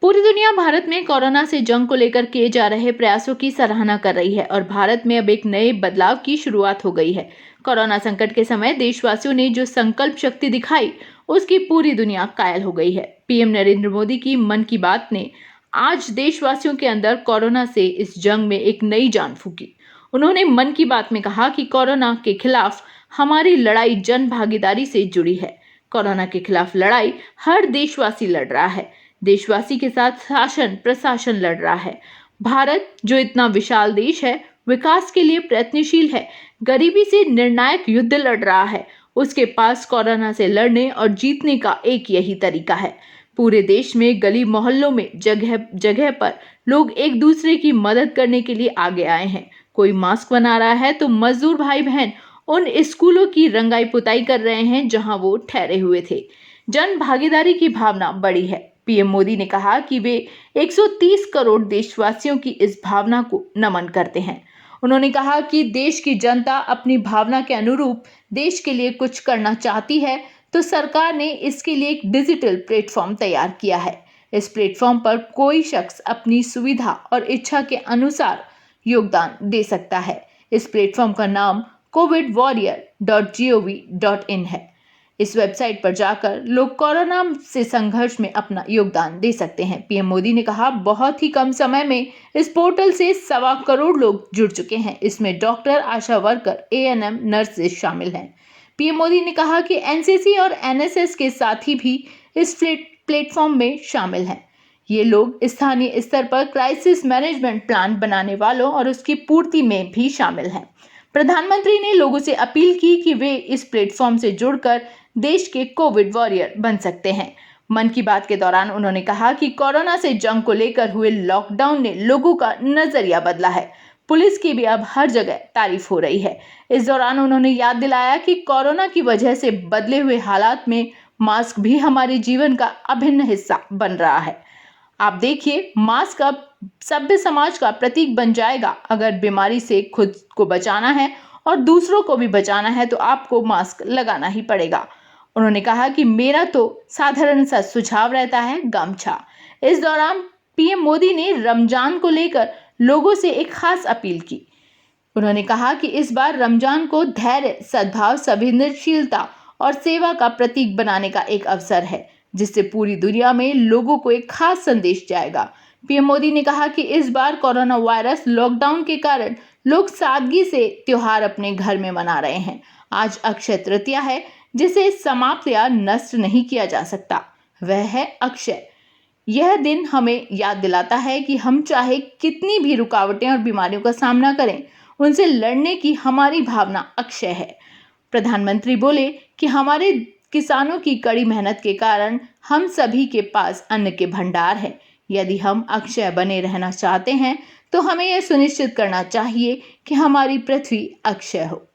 पूरी दुनिया भारत में कोरोना से जंग को लेकर किए जा रहे प्रयासों की सराहना कर रही है और भारत में अब एक नए बदलाव की शुरुआत हो गई है। कोरोना संकट के समय देशवासियों ने जो संकल्प शक्ति दिखाई, उसकी पूरी दुनिया कायल हो गई है। पीएम नरेंद्र मोदी की मन की बात ने आज देशवासियों के अंदर कोरोना से इस जंग में एक नई जान फूंकी। उन्होंने मन की बात में कहा कि कोरोना के खिलाफ हमारी लड़ाई जन भागीदारी से जुड़ी है। कोरोना के खिलाफ लड़ाई हर देशवासी लड़ रहा है। देशवासी के साथ शासन प्रशासन लड़ रहा है। भारत जो इतना विशाल देश है, विकास के लिए प्रयत्नशील है, गरीबी से निर्णायक युद्ध लड़ रहा है। उसके पास कोरोना से लड़ने और जीतने का एक यही तरीका है। पूरे देश में गली मोहल्लों में जगह जगह पर लोग एक दूसरे की मदद करने के लिए आगे आए हैं। कोई मास्क बना रहा है तो मजदूर भाई बहन उन स्कूलों की रंगाई पुताई कर रहे हैं जहां वो ठहरे हुए थे। जन भागीदारी की भावना बड़ी है। पीएम मोदी ने कहा कि वे 130 करोड़ देशवासियों की इस भावना को नमन करते हैं। उन्होंने कहा कि देश की जनता अपनी भावना के अनुरूप देश के लिए कुछ करना चाहती है, तो सरकार ने इसके लिए एक डिजिटल प्लेटफॉर्म तैयार किया है। इस प्लेटफॉर्म पर कोई शख्स अपनी सुविधा और इच्छा के अनुसार योगदान दे सकता है। इस प्लेटफॉर्म का नाम covidwarrior.gov.in है। इस वेबसाइट पर जाकर लोग कोरोना से संघर्ष में अपना योगदान दे सकते हैं। पीएम मोदी ने कहा, बहुत ही कम समय में इस पोर्टल से 1.25 करोड़ लोग जुड़ चुके हैं। इसमें डॉक्टर, आशा वर्कर, एएनएम, नर्सेज शामिल हैं। पीएम मोदी ने कहा कि एनसीसी और एनएसएस के साथी भी इस प्लेटफॉर्म में शामिल हैं। ये लोग स्थानीय स्तर पर क्राइसिस मैनेजमेंट प्लान बनाने वालों और उसकी पूर्ति में भी शामिल हैं। प्रधानमंत्री ने लोगों से अपील की कि वे इस प्लेटफॉर्म से जुड़कर देश के कोविड वॉरियर बन सकते हैं। मन की बात के दौरान उन्होंने कहा कि कोरोना से जंग को लेकर हुए लॉकडाउन ने लोगों का नजरिया बदला है। पुलिस की भी अब हर जगह तारीफ हो रही है। इस दौरान उन्होंने याद दिलाया कि कोरोना की वजह से बदले हुए हालात में मास्क भी हमारे जीवन का अभिन्न हिस्सा बन रहा है। आप देखिए, मास्क अब सभ्य समाज का प्रतीक बन जाएगा। अगर बीमारी से खुद को बचाना है और दूसरों को भी बचाना है तो आपको मास्क लगाना ही पड़ेगा। उन्होंने कहा कि मेरा तो साधारण सा सुझाव रहता है, गमछा। इस दौरान पीएम मोदी ने रमजान को लेकर लोगों से एक खास अपील की। उन्होंने कहा कि इस बार रमजान को धैर्य, सद्भाव, संवेदनशीलता और सेवा का प्रतीक बनाने का एक अवसर है, जिससे पूरी दुनिया में लोगों को एक खास संदेश जाएगा। पीएम मोदी ने कहा कि इस बार कोरोना वायरस लॉकडाउन के कारण लोग सादगी से त्योहार अपने घर में मना रहे हैं। आज अक्षय तृतीया है, जिसे समाप्त या नष्ट नहीं किया जा सकता, वह है अक्षय। यह दिन हमें याद दिलाता है कि हम चाहे कितनी भी रुकावटें और बीमारियों का सामना करें, उनसे लड़ने की हमारी भावना अक्षय है। प्रधानमंत्री बोले कि हमारे किसानों की कड़ी मेहनत के कारण हम सभी के पास अन्न के भंडार है। यदि हम अक्षय बने रहना चाहते हैं तो हमें यह सुनिश्चित करना चाहिए कि हमारी पृथ्वी अक्षय हो।